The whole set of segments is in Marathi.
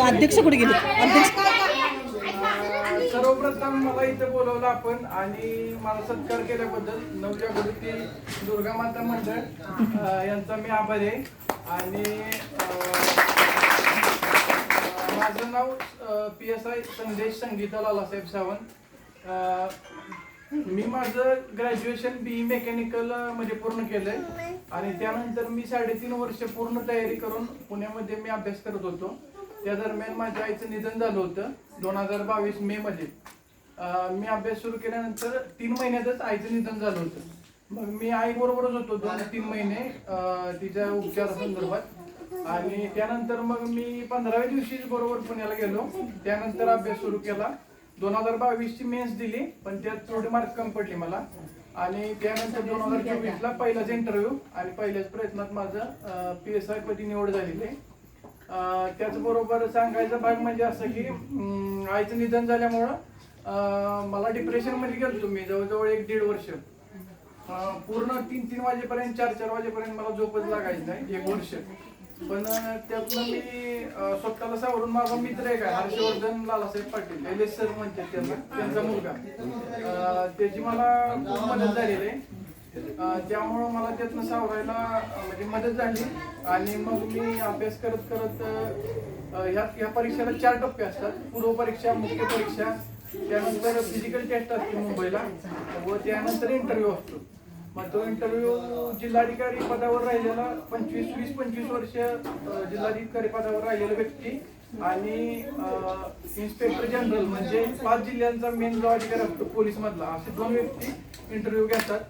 अध्यक्ष कुठे गेले? अध्यक्ष सर्वप्रथम मला इथं बोलवलं आपण आणि मला सत्कार केल्याबद्दल नवजागृती दुर्गा माता मंडळ यांचा मी आभारी आहे. आणि माझं नाव PSI संदेश संगीता लालासाहेब सावंत. मी माझं ग्रॅज्युएशन BE मेकॅनिकल मध्ये पूर्ण केलंय आणि त्यानंतर मी 3.5 वर्ष पूर्ण तयारी करून पुण्यामध्ये मी अभ्यास करत होतो. त्या दरम्यान माझ्या आईचं निधन झालं होतं 2022 मे मध्ये. मी अभ्यास सुरू केल्यानंतर 3 महिन्यातच आईचं निधन झालं होतं. मग मी आई बरोबरच होतो 2-3 महिने तिच्या उपचारासंदर्भात. आणि त्यानंतर मग मी 15व्या दिवशीच बरोबर पुण्याला गेलो. त्यानंतर अभ्यास सुरू केला. 2022 ची मेन्स दिली पण त्यात थोडे मार्क कमी पडले मला. आणि त्यानंतर 2024 ला पहिलाच इंटरव्ह्यू आणि पहिल्याच प्रयत्नात माझं PSI पदी निवड झालेली आहे. त्याचबरोबर सांगायचा भाग म्हणजे असं की आईचं निधन झाल्यामुळं मला डिप्रेशन मध्ये गेलो मी जवळजवळ 1-1.5 वर्ष. पूर्ण 3-3 वाजेपर्यंत 4-4 वाजेपर्यंत मला झोपच लागायची नाही 1 वर्ष. पण त्यातनं मी स्वतःला सावरून माझा मित्र आहे का हर्षवर्धन लालासाहेब पाटील LS सर म्हणतात त्यांना, त्यांचा मुलगा, त्याची मला खूप मदत झालेली आहे. त्यामुळं मला त्यातनं सावरायला म्हणजे मदत झाली. आणि मग मी अभ्यास करत करत ह्या परीक्षेला 4 टप्पे असतात. पूर्व परीक्षा, मुख्य परीक्षा, त्यानंतर फिजिकल टेस्ट असते मुंबईला व त्यानंतर इंटरव्ह्यू असतो. मग तो इंटरव्ह्यू जिल्हाधिकारी पदावर राहिलेला 20-25 वर्ष जिल्हाधिकारी पदावर राहिलेला व्यक्ती आणि इन्स्पेक्टर जनरल म्हणजे 5 जिल्ह्यांचा मेन जो अधिकारी असतो पोलीस मधला, असे 2 व्यक्ती इंटरव्ह्यू घेतात.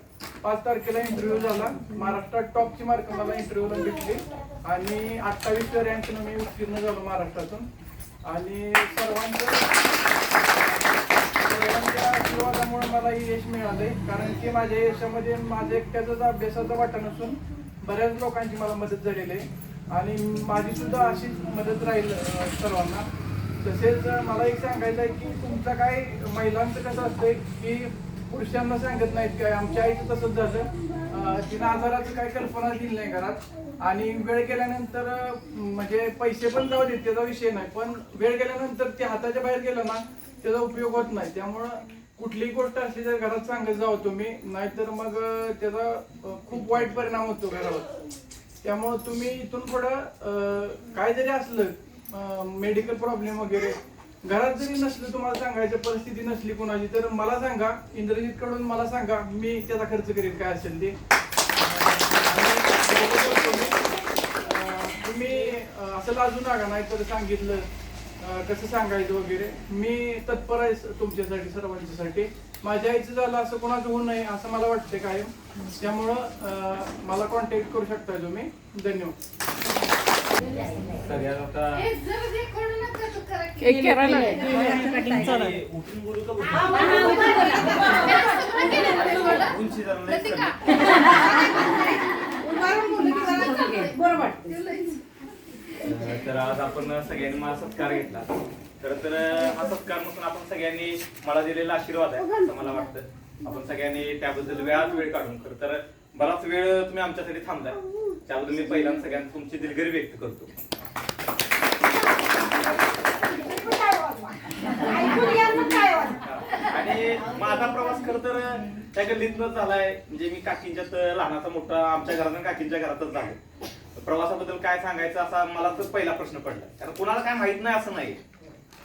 5 तारखेला इंटरव्ह्यू झाला. महाराष्ट्रात टॉपची मार्क मला इंटरव्ह्यूला भेटली आणि 28व्या रँकनं मी उत्तीर्ण झालो महाराष्ट्रातून. आणि सर्वांच्या आशीर्वादामुळे मला यश मिळालंय. कारण की माझ्या यशामध्ये माझ्या एकट्याचाच अभ्यासाचा वाटा नसून बऱ्याच लोकांची मला मदत झालेली आहे आणि माझी सुद्धा अशीच मदत राहील सर्वांना. तसेच मला एक सांगायचं आहे की तुमचं काय महिलांचं कसं असतंय की पुरुषांना सांगत नाहीत काय. आमच्या आईचं तसंच झालं. तिनं आजाराचं काही कल्पना दिली नाही घरात आणि वेळ गेल्यानंतर म्हणजे पैसे पण जाऊ देत त्याचा विषय नाही, पण वेळ गेल्यानंतर ते हाताच्या बाहेर गेलं ना त्याचा उपयोग होत नाही. त्यामुळं कुठलीही गोष्ट असली तर घरात सांगत जावं तुम्ही, नाहीतर मग त्याचा खूप वाईट परिणाम होतो घरावर. त्यामुळं तुम्ही इथून पुढं काय जरी असलं मेडिकल प्रॉब्लेम वगैरे घरात जरी नसलं, तुम्हाला सांगायचं परिस्थिती नसली कोणाची, तर मला सांगा, इंद्रजित कडून मला सांगा, मी त्याचा खर्च करेन काय असेल ते. तुम्ही असं लाजू नका, नाही तर सांगितलं कसं सांगायचं वगैरे. मी तत्पर आहे तुमच्यासाठी, सर्वांच्यासाठी. माझ्या आईचं झालं असं कोणाचं होऊ नये असं मला वाटतं कायम. त्यामुळं मला कॉन्टॅक्ट करू शकता तुम्ही. धन्यवाद. तर आज आपण सगळ्यांनी मला सत्कार घेतला. खरं तर हा सत्कार नसून आपण सगळ्यांनी मला दिलेला आशीर्वाद आहे असं मला वाटतं. आपण सगळ्यांनी त्याबद्दल वेळ काढून खरं तर बराच वेळ तुम्ही आमच्यासाठी थांबलाय, त्याबद्दल मी पहिल्यांदा सगळ्यांना तुमची दिलगिरी व्यक्त करतो. आणि माझा प्रवास खरं तर त्या गल्लीतनच झालाय. म्हणजे मी काकींच्यात लहानाचा मोठा आमच्या घरात काकींच्या घरातच झालो. प्रवासाबद्दल काय सांगायचं असा मला तर पहिला प्रश्न पडला, कारण कुणाला काय माहित नाही असं नाही.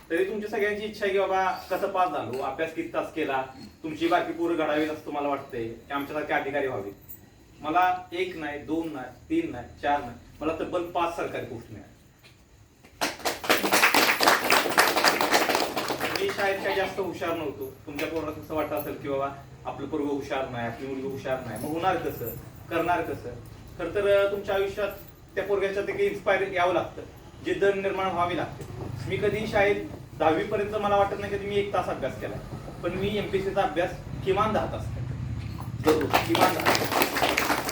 तरी तुमची सगळ्यांची इच्छा आहे की बाबा कसं पास झालो, अभ्यास किती तास केला, तुमची बाकी पोरं घडावीत असं मला वाटतंय की आमच्यासारखे अधिकारी व्हावे. मला 1 नाही, 2 नाही, 3 नाही, 4 नाही, मला तब्बल 5 सरकारी पोस्ट मिळाल्या. मी शाळेत काही जास्त हुशार नव्हतो. तुमच्या पोराला कसं वाटत असेल की बाबा आपलं पोरग हुशार नाही, आपली मुलगी हुशार नाही, मग होणार कसं, करणार कसं. खरं तर तुमच्या आयुष्यात त्या पोरग्याच्या ते इन्स्पायर यावं लागतं, जिद्द निर्माण व्हावी लागते. मी कधी शाळेत 10वी पर्यंत मला वाटत नाही कधी मी 1 तास अभ्यास केला, पण मी MPSCचा अभ्यास किमान 10 तास केला, किमान 10.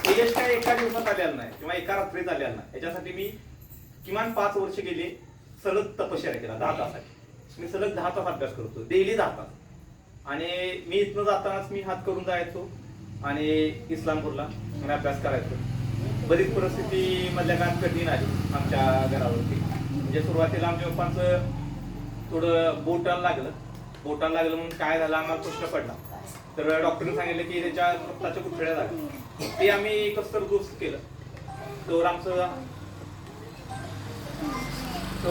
हे यश काय एका दिवसात आलेलं नाही किंवा एका रात्रीत आलेलं नाही. याच्यासाठी मी किमान 5 वर्ष गेले, सलग तपश्चर्या केला 10 तासाची. मी सलग 10 तास अभ्यास करतो, डेली 10 तास. आणि मी इथनं जातानाच मी हात करून जायचो आणि इस्लामपूरला अभ्यास करायचो. बरीच परिस्थिती मधल्या काळात कठीण आली आमच्या घरावरती. म्हणजे सुरुवातीला आमच्या पप्पांचं थोडं बोटाला लागलं म्हणून काय झालं आम्हाला प्रश्न पडला. तर डॉक्टरने सांगितलं की त्याच्या रक्ताच्या गुठळ्या झाल्या. ते आम्ही कसं तर दुरुस्त केलं. तर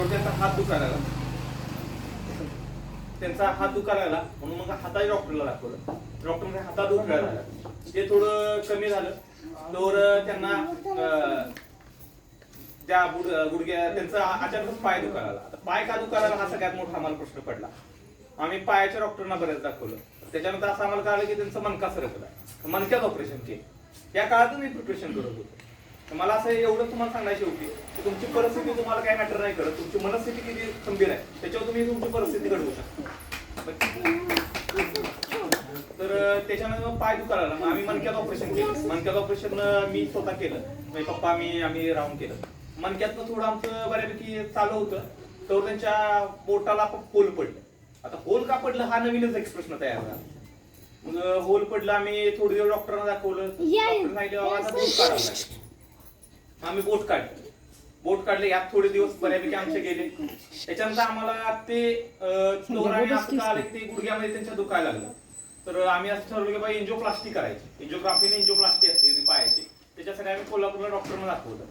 त्यांचा हात दुखायला लागला. म्हणून मग हाताच्या डॉक्टरला दाखवलं. डॉक्टरने हातात दुखायला झाला. ते थोडं कमी झालं तर त्यांना त्या गुडघ्या त्यांचा अचानक पाय दुखायला लागला. आता पाय का दुखायला हा सगळ्यात मोठा आम्हाला प्रश्न पडला. आम्ही पायाच्या डॉक्टरना बरेच दाखवलं. त्याच्यानंतर असं आम्हाला कळलं की त्यांचं मणका सरकला. मणक्यात ऑपरेशन केलं. या काळातच मी प्रिपरेशन करत होतो. मला असं एवढं तुम्हाला सांगायची होती की तुमची परिस्थिती तुम्हाला काय मॅटर नाही करत. तुमची मनस्थिती किती खंबीर आहे त्याच्यावर तुम्ही तुमची परिस्थिती घडवू शकता. तर त्याच्यानंतर मग पाय दुखायला लागला. मग आम्ही मणक्यात ऑपरेशन केलं. मणक्यात ऑपरेशन मी स्वतः केलं. म्हणजे पप्पा आम्ही राहून केलं. मणक्यातनं थोडं आमचं बऱ्यापैकी चालू होतं तर त्यांच्या बोटाला होल पडलं. आता होल का पडलं हा नवीनच एक प्रश्न तयार झाला. मग होल पडलं. आम्ही थोडे दिवस डॉक्टरांना दाखवलं. डॉक्टर सांगितलं बाबा आता बोट काढावं लागेल. आम्ही बोट काढले. यात थोडे दिवस बऱ्यापैकी आमचे गेले. त्याच्यानंतर आम्हाला ते असं कळालं की ते गुडघ्यामध्ये त्यांच्या दुखायला लागलं. तर आम्ही असं ठरवलं की बाई एंजिओप्लास्टी करायची. एंजिओप्लास्टी असते पायाची. त्याच्यासाठी आम्ही कोल्हापूरला डॉक्टरना दाखवलं.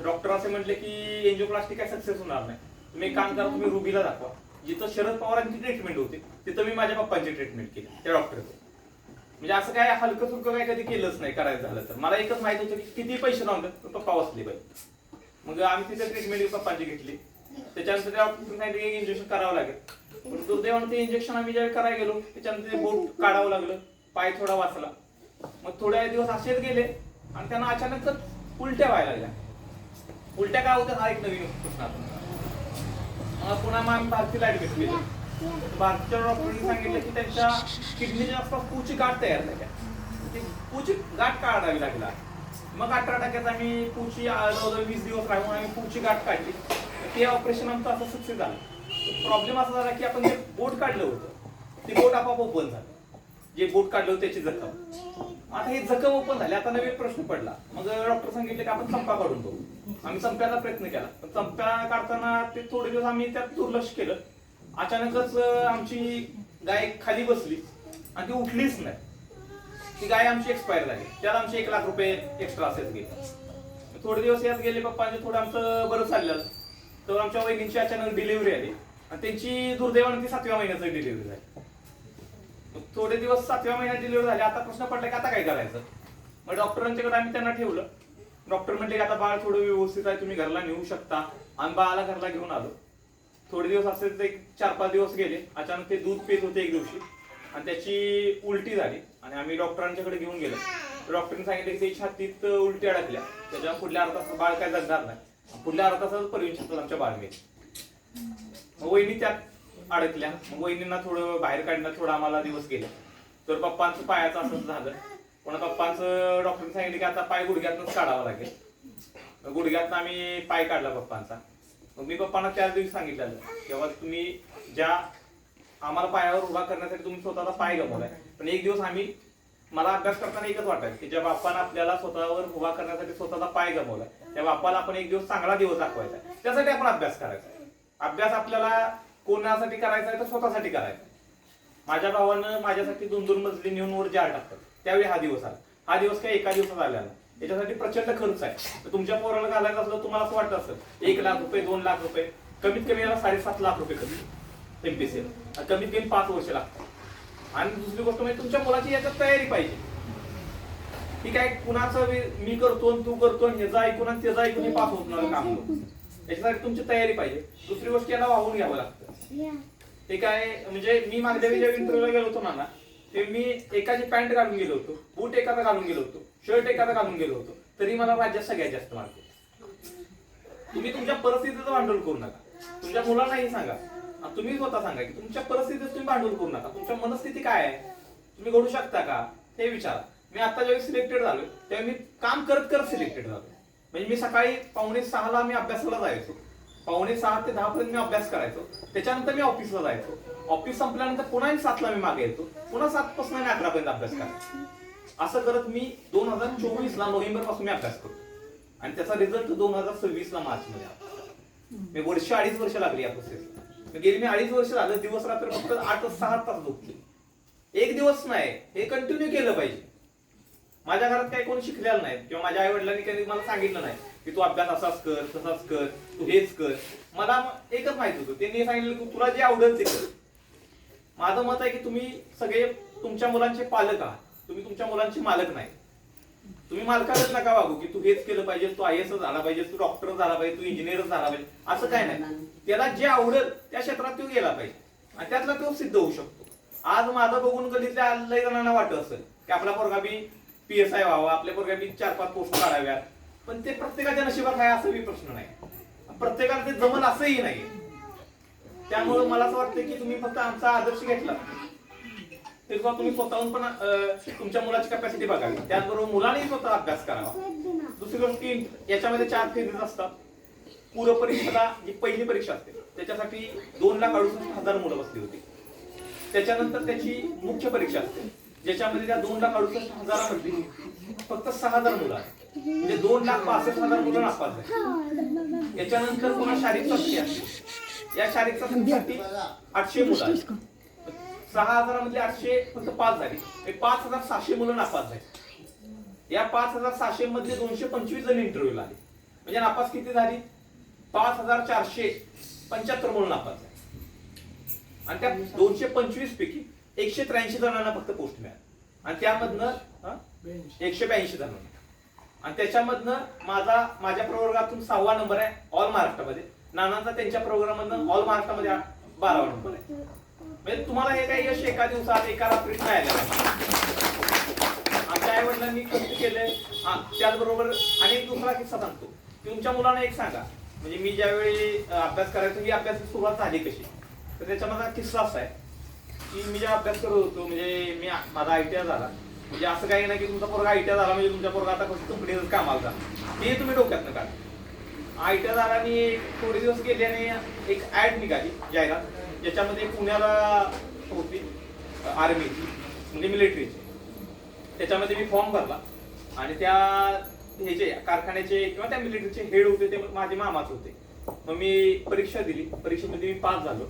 डॉक्टर असे म्हटले की एंजिओप्लास्टी काय सक्सेस होणार नाही. तुम्ही एक काम करा, तुम्ही रुबीला दाखवा. जिथं शरद पवारांची ट्रीटमेंट होती तिथं मी माझ्या पप्पांची ट्रीटमेंट केली त्या डॉक्टरचं. म्हणजे असं काय हलकं फुलकं काय कधी केलंच नाही करायचं झालं तर. मला एकच माहित होतं की किती पैसे लावतात पप्पा वाचले पाहिजे. मग आम्ही तिथं ट्रीटमेंट पप्पांची घेतली. त्याच्यानंतर त्या डॉक्टर सांगितलं की इंजेक्शन करावं लागेल. पण दुर्दैवानं ते इंजेक्शन आम्ही ज्यावेळी करायला गेलो त्याच्यानंतर ते बोट काढावं लागलं. पाय थोडा वाचला. मग थोड्या दिवस असेच गेले आणि त्यांना अचानकच उलट्या व्हायला लागल्या. उलट्या काय होत्या हा एक नवीन प्रश्न आता. पुन्हा मग आम्ही भारतीला ऍडमिट केलं. भारतीच्या डॉक्टरांनी सांगितलं की त्यांच्या किडनीच्या आसपास पूची गाठ तयार झाल्या. पूची गाठ काढावी लागला. मग 18 टक्क्यात आम्ही पूची 20 दिवस राहून आम्ही पूची गाठ काढली. ते ऑपरेशन आमचं असं सक्सेस झालं. प्रॉब्लेम असा झाला की आपण जे बोट काढलं होतं ते बोट आपोआप ओपन झालं. जे बोट काढलं होतं त्याची जखम. आता हे जखम ओपन झाली. आता नवीन प्रश्न पडला. मग डॉक्टर सांगितले की आपण संपा काढून बघू. आम्ही संप्याचा प्रयत्न केला. पण संप्या काढताना ते थोडे दिवस आम्ही त्यात दुर्लक्ष केलं. अचानकच आमची गाय खाली बसली आणि ती उठलीच नाही. ती गाय आमची एक्सपायर झाली. त्यात आमचे 1 लाख रुपये एक्स्ट्रा असेच गेले. थोडे दिवस यात गेले. पप्पांचे थोडं आमचं बरं चाललेलं. तर आमच्या वहिनींची अचानक डिलिव्हरी आली आणि त्यांची दुर्दैवाने ती 7व्या महिन्याची डिलिव्हरी झाली. थोडे दिवस 7व्या महिन्यात डिलिव्हरी झाली. आता प्रश्न पडला की आता काय करायचं. मग डॉक्टरांच्याकडे आम्ही त्यांना ठेवलं. डॉक्टर म्हणले की आता बाळ थोडं व्यवस्थित आहे, तुम्ही घरला नेऊ शकता. आणि बाळाला घरला घेऊन आलो. थोडे दिवस असेच एक 4-5 दिवस गेले. अचानक ते दूध पित होते एक दिवशी आणि त्याची उलटी झाली आणि आम्ही डॉक्टरांच्याकडे घेऊन गेलो. डॉक्टरांनी सांगितलं की त्याच्या छातीत उलटी अडकल्या. त्याच्या पुढल्या अर्धा तासात बाळ काय जगणार नाही. पुढल्या अर्धा तासात परवीन आमच्या बाळ मेले. मग वहिनी त्यात अडकल्या. मग वहिनींना थोडं बाहेर काढण्यात थोडा आम्हाला दिवस गेले. तर पप्पांचं पायाचं असंच झालं. पुन्हा पप्पांचं डॉक्टरांनी सांगितलं की आता पाय गुडघ्यातनंच काढावा लागेल. गुडघ्यातनं आम्ही पाय काढला पप्पांचा. मग मी पप्पांना त्याच दिवशी सांगितलेलं तेव्हा तुम्ही ज्या आम्हाला पायावर उभा करण्यासाठी तुम्ही स्वतःचा पाय गमवलाय. पण एक दिवस मला अभ्यास करताना एकच वाटायचं की ज्या बाप्पानं आपल्याला स्वतःवर उभा करण्यासाठी स्वतःचा पाय गमवलाय त्या बाप्पाला आपण एक दिवस चांगला दिवस दाखवायचा. त्यासाठी आपण अभ्यास करायचा. अभ्यास आपल्याला कोणासाठी करायचा आहे तर स्वतःसाठी करायचा. माझ्या भावानं माझ्यासाठी 2-2 मजली नेऊन वर जार टाकतात. त्यावेळी हा दिवस आला. हा दिवस काय एका दिवसात आलेला. याच्यासाठी प्रचंड खर्च आहे. तर तुमच्या पोराला घालायचं असलं तुम्हाला असं वाटत असेल 1 लाख रुपये 2 लाख रुपये कमीत कमी याला 7.5 लाख रुपये खर्च एमपीसी कमीत कमी 5 वर्ष लागतात. आणि दुसरी गोष्ट म्हणजे तुमच्या मुलाची याच्यात तयारी पाहिजे. ठीक आहे कुणाचं मी करतो तू करतो ह्याचा ऐकून आणि त्याचा ऐकून हे पास होत काम. याच्यासाठी तुमची तयारी पाहिजे. दुसरी गोष्ट याला वाहून घ्यावं लागतं. ते काय म्हणजे मी मागच्या वेळी इंटरव्ह्यूला गेलो होतो ना ते मी एकाची पॅन्ट घालून गेलो होतो, बूट एखादा घालून गेलो होतो, शर्ट एखादा घालून गेलो होतो, तरी मला राज्यात सगळ्यात जास्त मार्क. तुम्ही तुमच्या परिस्थितीचं भांडवल करू नका. तुमच्या मुलांनाही सांगा, तुम्ही स्वतः सांगा की तुमच्या परिस्थितीत तुम्ही भांडवल करू नका. तुमच्या मनस्थिती काय आहे, तुम्ही घडू शकता का हे विचारा. मी आता ज्यावेळी सिलेक्टेड झालोय तेव्हा मी काम करत करत सिलेक्टेड झालो. म्हणजे मी सकाळी 5:45 मी अभ्यासाला जायचो. 5:45 ते 10 पर्यंत मी अभ्यास करायचो. त्याच्यानंतर मी ऑफिसला जायचो. ऑफिस संपल्यानंतर पुन्हा 7ला मी मागे येतो. पुन्हा 7 पासून मी 11 पर्यंत अभ्यास करायचो. असं करत मी 2024 ला नोव्हेंबर पासून मी अभ्यास करतो आणि त्याचा रिझल्ट 2026 ला मार्च मध्ये आला. मी वर्ष 2.5 वर्ष लागली या प्रोसेसला. गेली मी 2.5 वर्ष झालं दिवस रात्र फक्त 8-6 तास झोपतो. एक दिवस नाही, हे कंटिन्यू केलं पाहिजे. माझ्या घरात काही कोणी शिकलेलं नाही किंवा माझ्या आई वडिलांनी कधी मला सांगितलं नाही की तू अभ्यास असाच कर, तसाच कर, तू हेच कर. मला एकच माहित होतं, त्यांनी सांगितलं की तुला जे आवडेल ते कर. माझं मत आहे की तुम्ही सगळे तुमच्या मुलांचे पालक आहात, तुम्ही तुमच्या मुलांचे मालक नाही. तुम्ही मालकालाच नका वागू की तू हेच केलं पाहिजे, तू IAS झाला पाहिजे, तू डॉक्टर झाला पाहिजे, तू इंजिनियर झाला पाहिजे, असं काय नाही. त्याला जे आवडेल त्या क्षेत्रात तो गेला पाहिजे आणि त्यातला तो सिद्ध होऊ शकतो. आज माझं बघून गल्लीतल्या लई जणांना वाटत असेल की आपला पोरगा बी PSI व्हावा, आपल्या पोरगा बी 4-5 पोस्ट काढाव्यात, पण ते प्रत्येकाच्या नशिबात आहे असं बी प्रश्न नाही. प्रत्येकाला ते जमल असंही नाही. त्यामुळे मला असं वाटतं की तुम्ही फक्त आमचा आदर्श घेतला ते तुम्ही स्वतःहून पण तुमच्या मुलाची कॅपॅसिटी बघावी, त्याचबरोबर मुलांनी स्वतः अभ्यास करावा. दुसरी गोष्ट की याच्यामध्ये 4 फेजेस असतात. पूर्व परीक्षेला जी पहिली परीक्षा असते त्याच्यासाठी 2,68,000 मुलं बसली होती. त्याच्यानंतर त्याची मुख्य परीक्षा असते ज्याच्यामध्ये त्या 2,68,000 फक्त 6,000 मुलं आहेत, म्हणजे 2,62,000 मुलं नापास आहेत. याच्यानंतर पुन्हा शारीरिक चाचणी असते. या शारीरिक चाचणीसाठी 800 मुलं आहेत. 6,000 मधले 800 फक्त पास झाली, 5,600 मुलं नापास झाली. या 5,600 मधले 225 जण इंटरव्ह्यूला आले, म्हणजे नापास किती झाली? 5,475 मुलं नापास झाली. आणि त्या 225 पैकी 183 जणांना फक्त पोस्ट मिळाली आणि त्यामधनं 182 जणांना. आणि त्याच्यामधनं माझ्या प्रवर्गातून 6वा नंबर आहे ऑल महाराष्ट्रामध्ये. नानांचा त्यांच्या प्रोग्राममधनं ऑल महाराष्ट्रामध्ये 12वा नंबर आहे. म्हणजे तुम्हाला हे काही यश एका दिवसात एका रात्रीत नाही आलं. आमच्या आई वडिलांनी कष्ट केलंय. त्याचबरोबर आणि एक दुसरा किस्सा सांगतो की तुमच्या मुलांना एक सांगा, म्हणजे मी ज्यावेळी अभ्यास करायचो ही अभ्यासाची सुरुवात झाली कशी, तर त्याच्यामध्ये किस्सा असा आहे की मी जेव्हा अभ्यास करत होतो, म्हणजे माझा ITI झाला, म्हणजे असं काही नाही की तुमचा पोरगा ITI झाला म्हणजे तुमच्या पोरगा आता कसं कंपनीतच कामाला जा, हे तुम्ही डोक्यातनं काढा. ITI झाला आणि थोडे दिवस गेले आणि एक ऍड निघाली जाहिरात, ज्याच्यामध्ये पुण्याला होती आर्मीची, म्हणजे मिलिटरीची. त्याच्यामध्ये मी फॉर्म भरला आणि त्या हे जे कारखान्याचे किंवा त्या मिलिटरीचे हेड होते ते माझे मामाच होते. मग मी परीक्षा दिली, परीक्षेमध्ये मी पास झालो.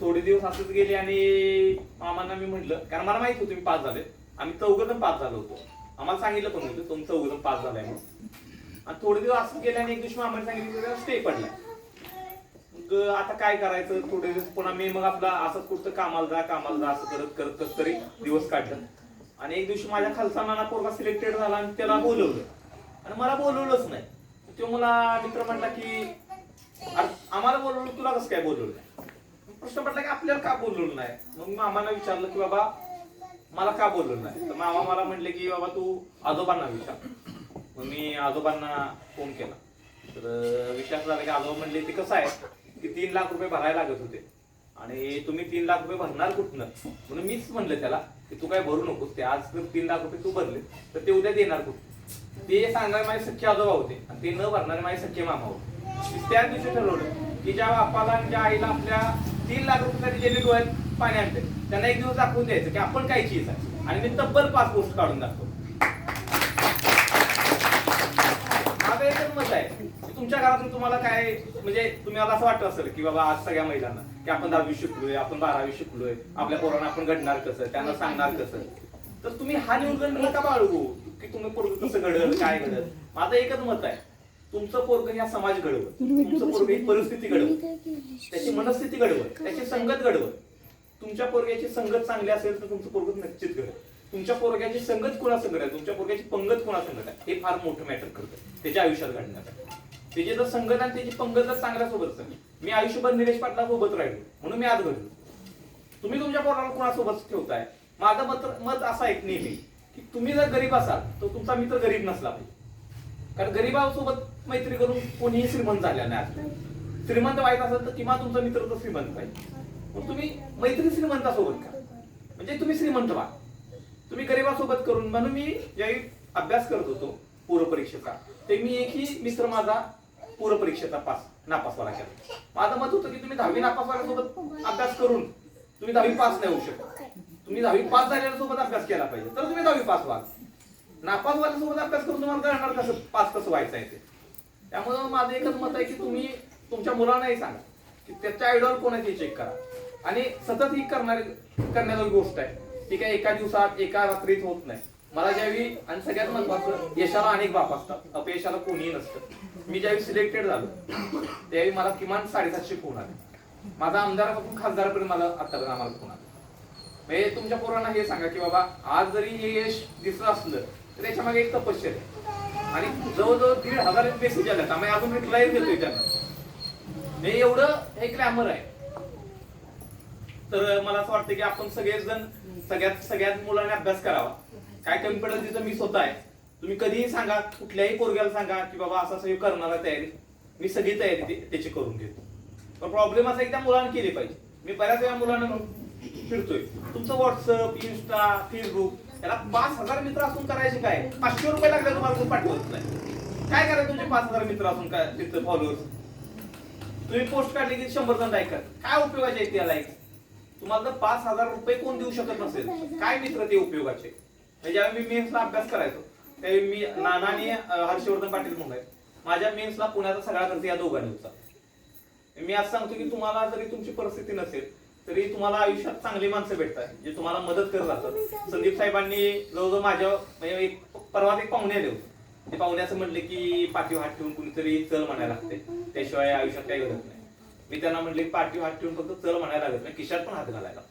थोडे दिवस असंच गेले आणि मामांना मी म्हटलं, कारण मला माहित होतं मी पास झाले, आम्ही 4 जण पास झालो होतो, आम्हाला सांगितलं पण होतं तुमचं 4 जण पास झालाय म्हणून. आणि थोडे दिवस असंच गेले आणि एक दिवशी मामाने सांगितलं स्टे पडलाय. मग आता काय करायचं, थोडे दिवस पुन्हा मी मग आपला असंच कुठं कामाला जा असं करत करत कस तरी दिवस काढलं. आणि एक दिवशी माझ्या खालचा नाना पोरगा सिलेक्टेड झाला आणि त्याला बोलवलं आणि मला बोलवलंच नाही. तो मला मित्र म्हटला की आम्हाला बोलवलं, तुला कसं काय बोलवलं नाही? प्रश्न पडला की आपल्याला का बोलवलं नाही. मग मामाला विचारलं की बाबा मला का बोलवलं नाही, तर मामा मला म्हटले की बाबा तू आजोबांना विचार. मग मी आजोबांना फोन केला, तर विश्वास झाला की आजोबा म्हणले ते कसं आहे की 3 लाख रुपये भरायला लागत होते आणि तुम्ही 3 लाख रुपये भरणार कुठनं. म्हणून मीच म्हणलं त्याला की तू काय भरू नकोस, ते आज जर 3 लाख रुपये तू भरले तर ते उद्या देणार कुठं. ते सांगणारे माझे सख्खे आजोबा होते आणि ते न भरणारे माझे सख्खे मामा होते. त्याच दिवशी ठरवलं की ज्या बापाला आणि ज्या आईला आपल्या 3 लाख रुपयासाठी ज्यांनी डोळ्यात पाणी आणते त्यांना एक दिवस दाखवून द्यायचं की आपण काय चीज आहे. आणि मी तब्बल 5 पोस्ट काढून दाखवतो. माझं एकच मत आहे की तुमच्या घरातून तुम्हाला काय, म्हणजे तुम्हाला असं वाटत असेल की बाबा आज सगळ्या महिलांना की आपण 10वी शिकलोय, आपण 12वी शिकलोय, आपल्या पोरांना आपण घडणार कसं, त्यांना सांगणार कसं, तर तुम्ही हा न्यूनगंड नका बाळगू की तुम्ही पोरग कसं घडल काय घडल. माझं एकच मत आहे, तुमचं पोरग या समाज घडवत, तुमचं पोरग ही परिस्थिती घडवत, त्याची मनस्थिती घडवत, त्याची संगत घडवत. तुमच्या पोरग्याची संगत चांगली असेल तर तुमचं पोरग नक्कीच घडत. तुमच्या पोरग्याची संगत कोणासंगत आहे, तुमच्या पोरग्याची पंगत कोणासंगत आहे हे फार मोठं मॅटर करतं त्याच्या आयुष्यात घडण्यासाठी. त्याची जर संगत आणि त्याची पंगत जर चांगल्या सोबत असेल, मी आयुष्यभर निलेश पाटला सोबत राहिलो म्हणून मी आज घडलो. तुम्ही तुमच्या पोराला कोणासोबत ठेवताय. माझं मत असं आहे नेहमी की तुम्ही जर गरीब असाल तर तुमचा मित्र गरीब नसला पाहिजे, कारण गरीबासोबत मैत्री करून कोणीही श्रीमंत झालेला नाही. श्रीमंत व्हायचं असेल तर किंवा तुमचा मित्र तर श्रीमंत पाहिजे. मग तुम्ही मैत्री श्रीमंतासोबत का, म्हणजे तुम्ही श्रीमंत व्हा. तुम्ही गरीबासोबत करून, म्हणून मी ज्यावेळी अभ्यास करत होतो पूर्व परीक्षेचा, ते मी एकही मित्र माझा पूर्व परीक्षेचा नापास वाला केला. माझं मत होतं की तुम्ही 10वी नापास वाल्यासोबत अभ्यास करून तुम्ही 10वी पास नाही होऊ शकत. तुम्ही 10वी पास झालेल्यासोबत अभ्यास केला पाहिजे तर तुम्ही 10वी पास व्हा. नापास वाल्यासोबत अभ्यास करून तुम्हाला कळणार कसं पास कसं व्हायचं आहे ते. त्यामुळे माझं एकच मत आहे की तुम्ही तुमच्या मुलांनाही सांगा की त्याच्या आयडॉल कोण आहे ते चेक करा. आणि सतत ही करण्याची गोष्ट आहे ती काय एका दिवसात एका रात्रीत होत नाही. मला ज्यावेळी, आणि सगळ्यात महत्वाचं, यशाला अनेक बाप असतात, अपयशाला कोणीही नसतं. मी ज्यावेळी सिलेक्टेड झालो त्यावेळी मला किमान 750 फोन आले. माझा आमदारापासून खासदारापर्यंत मला आतापर्यंत आम्हाला फोन आला. म्हणजे तुमच्या पोरांना हे सांगा की बाबा आज जरी हे यश दिसलं असलं तर त्याच्या मागे एक तपश्चर्या आहे. आणि जवळजवळ 1,500 मेसेज आले, आम्ही अजून रिप्लाय देतोय त्यांना. हे एवढं हे ग्लॅमर आहे. तर मला असं वाटतं की आपण सगळेजण सगळ्यात मुलांनी अभ्यास करावा. काय कमी पडेल तिथं मी स्वतः आहे. तुम्ही कधीही सांगा, कुठल्याही पोरग्याला सांगा की बाबा असं असं करणार आहे तयारी, मी सगळी तयारी त्याची करून घेतो. पण प्रॉब्लेम असा की त्या मुलांना केली पाहिजे. मी बऱ्याच वेळा मुलांना फिरतोय, तुमचं व्हॉट्सअप, इन्स्टा, फेसबुक याला 5,000 मित्र असून करायचे काय? 500 रुपये लागले तुम्हाला कोण पाठवत नाही. काय करायचं तुमचे 5,000 मित्र असून काय तिथं फॉलोअर्स? तुम्ही पोस्ट काढली की 100 जण लाईक करतात. काय उपयोगाचे आहेत त्या लाईक? तुम्हाला जर 5,000 रुपये कोण देऊ शकत नसेल, काय मित्र ते उपयोगाचे? ज्यावेळी मी मेन्सला अभ्यास करायचो त्यावेळी मी नाना आणि हर्षवर्धन पाटील म्हणून आहेत, माझ्या मेन्सला पुण्याचा सगळा खर्च या दोघांनी होता. मी असं सांगतो की तुम्हाला जरी तुमची परिस्थिती नसेल तरी तुम्हाला आयुष्यात चांगली माणसं भेटतात जे तुम्हाला मदत करत राहतात. संदीप साहेबांनी जवळजवळ माझ्या म्हणजे परवा एक पाहुणे आले होते. ते पाहुण्याचं म्हणले की पाठीवर हात ठेवून कुणीतरी चल म्हणायला लागते, त्याशिवाय आयुष्यात काही घडत नाही. मी त्यांना म्हणले पाठीवर हात ठेवून फक्त चल म्हणायला लागत नाही, खिशात पण हात घालायला.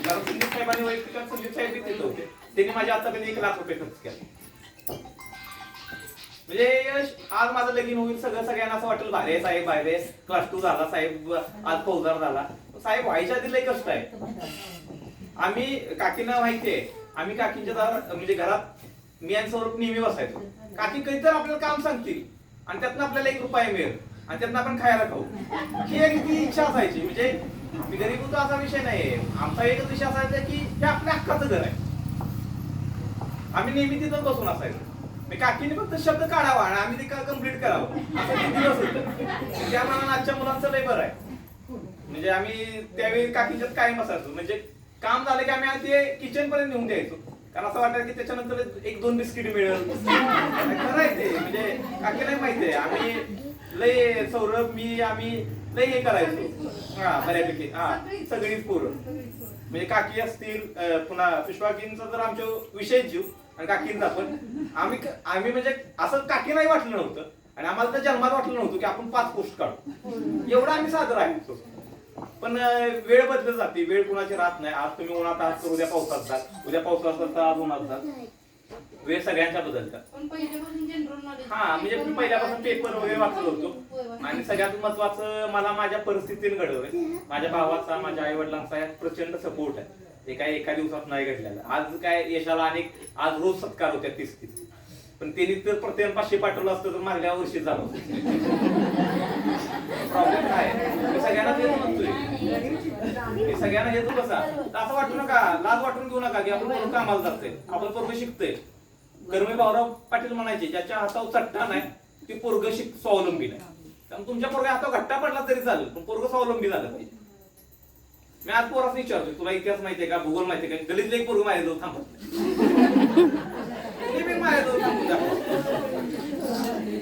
कारण संदीप साहेबांनी वैयक्तिक संदीप साहेब तिथे होते, त्यांनी माझ्या आतापर्यंत 1 लाख रुपये खर्च केला. म्हणजे यश आज माझं लगीन होईल, सगळ्यांना असं वाटेल भारे साहेब, भारे क्लास 2 झाला साहेब, आज फौजदार झाला. साहेब व्हायच्या आधी लय कष्ट आहे. आम्ही काकींना माहितीये, आम्ही काकींच्या दारात म्हणजे घरात मी यांच्यावर नेहमी बसायचो. काकी कधीतरी आपल्याला काम सांगतील आणि त्यातनं आपल्याला 1 रुपया मिळेल आणि त्यातनं आपण खायला खाऊ, ही एक ती इच्छा असायची. म्हणजे आम्ही गरीब होतो असा विषय नाही, आमचा एकच विषय असायचा की हे आपल्या हक्काचं घर आहे. आम्ही नेहमी तिथं बसून असायचो. काकीने फक्त शब्द काढावा आणि आम्ही ते कम्प्लीट करावं असं ते दिवस होतं. त्याप्रमाणे आजच्या मुलांचं लय बरं आहे. म्हणजे आम्ही त्यावेळी काकीच्यात कायम असायचो. म्हणजे काम झालं की आम्ही ते किचन पर्यंत नेऊन द्यायचो, कारण असं वाटायचं की त्याच्यानंतर 1-2 बिस्किट मिळेल. खरं आहे ते. म्हणजे काकीला माहिती आहे आम्ही लय सौरभ मी आम्ही लय हे करायचो. हा बऱ्यापैकी हा सगळीच पोरं म्हणजे काकी असतील, पुन्हा पिशवाकींचा जर आमच्या विषय जीव आणि काकींचा पण आम्ही म्हणजे असं काकी नाही वाटलं नव्हतं आणि आम्हाला तर जन्मात वाटलं नव्हतं की आपण 5 पोस्ट काढू. एवढं आम्ही सादर आहे. पण वेळ बदलत जाते, वेळ कुणाची राहत नाही. आज तुम्ही उन्हात आहात तर उद्या पावसात जात, उद्या पावसात तर आज उन्हात जात. वेळ सगळ्यांच्या बदलतात. हा म्हणजे मी पहिल्यापासून पेपर वगैरे वाचत होतो आणि सगळ्यात महत्वाचं मला माझ्या परिस्थितीने घडवलंय. माझ्या भावाचा, माझ्या आई वडिलांचा यात प्रचंड सपोर्ट आहे. ते काय एका दिवसात नाही घडलेलं. आज काय यशाला आज रोज सत्कार होत्या 30-30, पण त्यांनी तर प्रत्येक 500 पाठवलं असतं तर मागल्या वर्षी झालं. प्रॉब्लेम काय सगळ्यांना तेच म्हणतोय, सगळ्यांना येतो कसा. असं वाटू नका, लाज वाटून घेऊ नका की आपण कामाला जातोय, आपण पोरग शिकतोय. कर्मी भाऊराव पाटील म्हणायचे ज्याच्या हातावर चट्टा नाही ते पोरग स्वावलंबी नाही. त्यामुळे तुमच्या पोरगा हातावर घट्टा पडला तरी चालेल, पण पोरग स्वावलंबी झालं पाहिजे. मी आज पोरास विचारतोय तुला इतिहास माहितीये का, भूगोल माहितीये का? गलीतले एक पोरग माझ्या जवळ थांबत नाही, माझ्या जवळ थांबून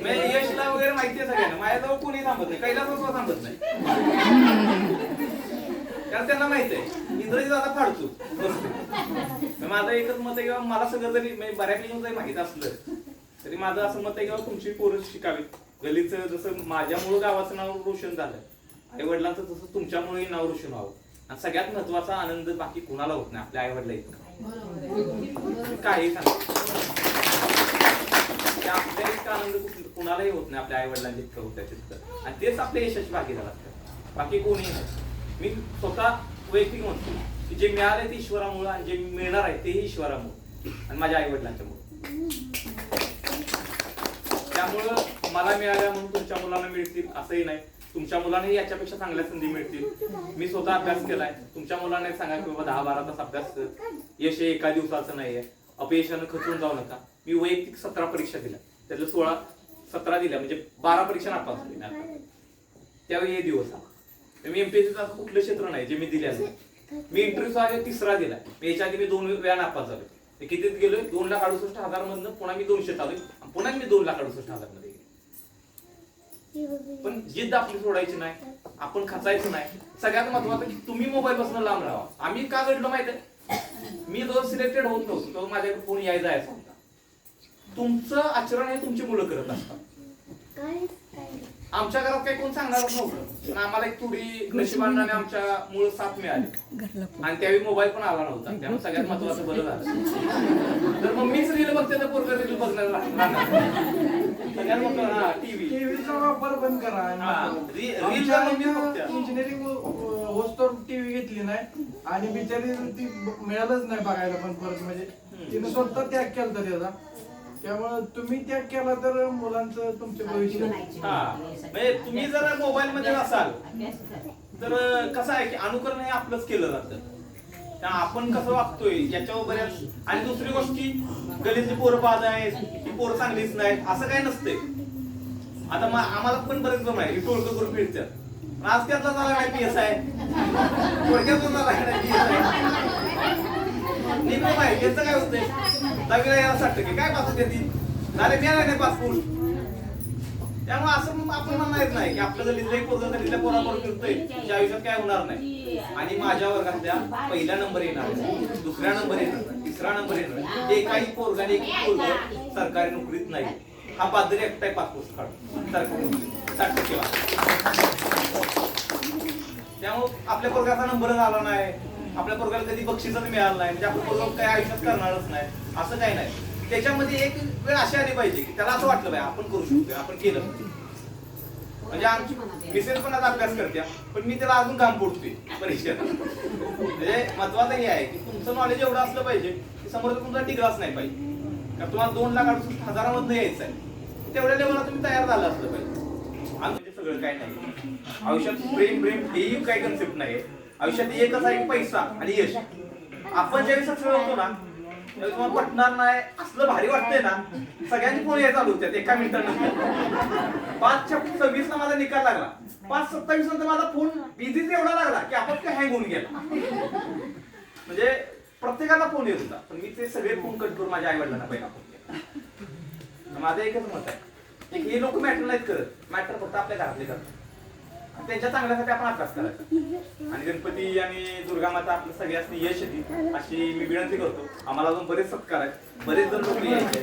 यशला वगैरे माहितीये सगळ्यांना, माझ्याजवळ कोणी थांबत नाही, कैलासवर थांबत नाही. कारण त्यांना माहित आहे इंद्रजी दादा फाडतो. माझं एकच मत आहे किंवा मला सगळं जरी बऱ्यापैकी जरी माहित असलं तरी माझं असं मत आहे किंवा तुमची पोरं शिकावी. गलीचं जसं माझ्यामुळे गावाचं नाव रोशन झालं, आई वडिलांचं तसं तुमच्यामुळे नाव रोशन व्हावं. आणि सगळ्यात महत्वाचा आनंद बाकी कुणाला होत नाही, आपल्या आई वडिला इतका काही सांग आपल्या इतका आनंद कुणालाही होत नाही, आपल्या आई वडिलांचे इतकं होतं तितकं. आणि तेच आपल्या यशाची भागीदार असतात, बाकी कोणीही नाही. मी स्वतः वैयक्तिक म्हणतो की जे मिळालंय ते ईश्वरामुळे आणि जे मिळणार आहे तेही ईश्वरामुळे आणि माझ्या आई वडिलांच्यामुळे. त्यामुळं मला मिळाल्या म्हणून तुमच्या मुलांना मिळतील असंही नाही, तुमच्या मुलांनाही याच्यापेक्षा चांगल्या संधी मिळतील. मी स्वतः अभ्यास केलाय, तुमच्या मुलांना सांगा की बाबा 10-12 तास अभ्यास कर. यश हे एका दिवसाचं नाहीये, अपयशानं खचून जाऊ नका. मी वैयक्तिक 17 परीक्षा दिल्या, त्यातल्या 16-17 दिल्या, म्हणजे 12 परीक्षा नापास झाली. त्यावेळी हे दिवस मी एमपीएससीचं कुठलं क्षेत्र नाही जे मी दिलेलं. मी इंटरव्ह्यू 3रा दिला. मी याच्या आधी मी 2 वेळा नापास झालो. कितीत गेलोय 2,68,000 मधनं पुन्हा मी 200 आलोय, पुन्हा मी 2,68,000 मध्ये गेलो. पण जिद्द आपली सोडायची नाही, आपण खचायचं नाही. सगळ्यात महत्वाचं की तुम्ही मोबाईल पासून लांब राहा. आम्ही का घडलो माहिती आहे, मी जो सिलेक्टेड होत नव्हतो तो माझ्याकडे कोणी यायला जायचं होता. तुमचं आचरण हे तुमची मुलं करत असतात. आमच्या घरात काही कोण सांगणार नव्हतं, पण आम्हाला एक थोडी नशिबाने आमच्या मूळ साथ मिळाली आणि त्यावेळी मोबाईल पण आला नव्हता. त्यामुळे सगळ्यात महत्वाचं बरं झालं. तर मग मीच रील बघते तर पोरग रील बघणार सगळ्यात मोठं टीव्हीचा वापर बंद करा. इंजिनिअरिंग होस्तर टीव्ही घेतली नाही आणि बिचारी ती मिळालंच नाही बघायला पण परत. म्हणजे तिने स्वतः त्याग केला त्याचा. त्यामुळे तुम्ही त्याग केला तर मुलांचं तुमचे भविष्य. म्हणजे तुम्ही जर मोबाईल मध्ये असाल तर कसं आहे की अनुकरण हे आपलंच केलं जातं. आपण कसं वागतोय याच्यावर बऱ्याच. आणि दुसरी गोष्टी गलीतली पोरं बाद आहेत, ही पोरं चांगलीच नाहीत असं काही नसते. आता आम्हाला पण बरेच जण आहे टोळकं करून फिरतात. आज त्यातला झाला काय पीएस आहे, थोडक्यात झाला काय पीएस आहे. त्याचं काय होतंय, दहावीला यायला 60% काय पास होते ती झाले मिळाला नाही पासपोर्ट. त्यामुळे असं आपण म्हणणार नाही की आपलं गल्लीतल्या पोरं गल्लीतल्या पोराबरोबर फिरतोय त्या आयुष्यात काय होणार नाही. आणि माझ्या वर्गातल्या पहिला नंबर येणार, दुसरा नंबर येणार, तिसरा नंबर येणार, एकाही पोरगाने एक पोरग सरकारी नोकरीत नाही. हा पादरी एकटाय पासपोर्ट काढ सरकारी नोकरी 60%. त्यामुळे आपल्या पोरगाचा नंबर आला नाही, आपल्या पोरगाला कधी बक्षीसच मिळालं नाही, म्हणजे आपलं पोरगा काही आयुष्यात करणारच नाही असं काही नाही. त्याच्यामध्ये एक वेळ अशी आली पाहिजे की त्याला असं वाटलं पाहिजे आपण करू शकतो, आपण केलं. म्हणजे आमची मिसेस पण आता अभ्यास करते, पण मी त्याला अजून काम पोडतोय परीक्षेत. म्हणजे महत्वाचं हे आहे की तुमचं नॉलेज एवढं असलं पाहिजे की समोर तुमचा टिकलाच नाही पाहिजे. कारण तुम्हाला 2,68,000 यायचं आहे, तेवढ्या लेवलला तुम्ही तयार झाला असलं पाहिजे. म्हणजे सगळं काय नाही आयुष्यात. प्रेम हेही काही कन्सेप्ट नाही. आयुष्यात एकच आहे पैसा आणि यश. आपण ज्यावेळी सक्सेस होतो ना त्यावेळी तुम्हाला पटणार नाही, असलं भारी वाटतंय ना. सगळ्यांनी फोन यायला चालू होत्या एका मिनिटानंतर. 5:26 ला माझा निकाल लागला, 5:27 नंतर माझा फोन बिझीच एवढा लागला की आपण काय हँग होऊन गेला. म्हणजे प्रत्येकाला फोन येत होता, पण मी ते सगळे फोन कट करून माझ्या आई वडिलांना पहिला फोन केला. माझं एकच मत आहे की हे लोक मॅटर नाहीत करत, मॅटर फक्त आपल्या घरातले करतात. त्यांच्या चांगल्यासाठी आपण अभ्यास करायचा. आणि गणपती आणि दुर्गा माता आपल्या सगळ्यांनी यश येतील अशी मी विनंती करतो. आम्हाला अजून बरेच सत्कार आहेत, बरेच जण लोक यायचे.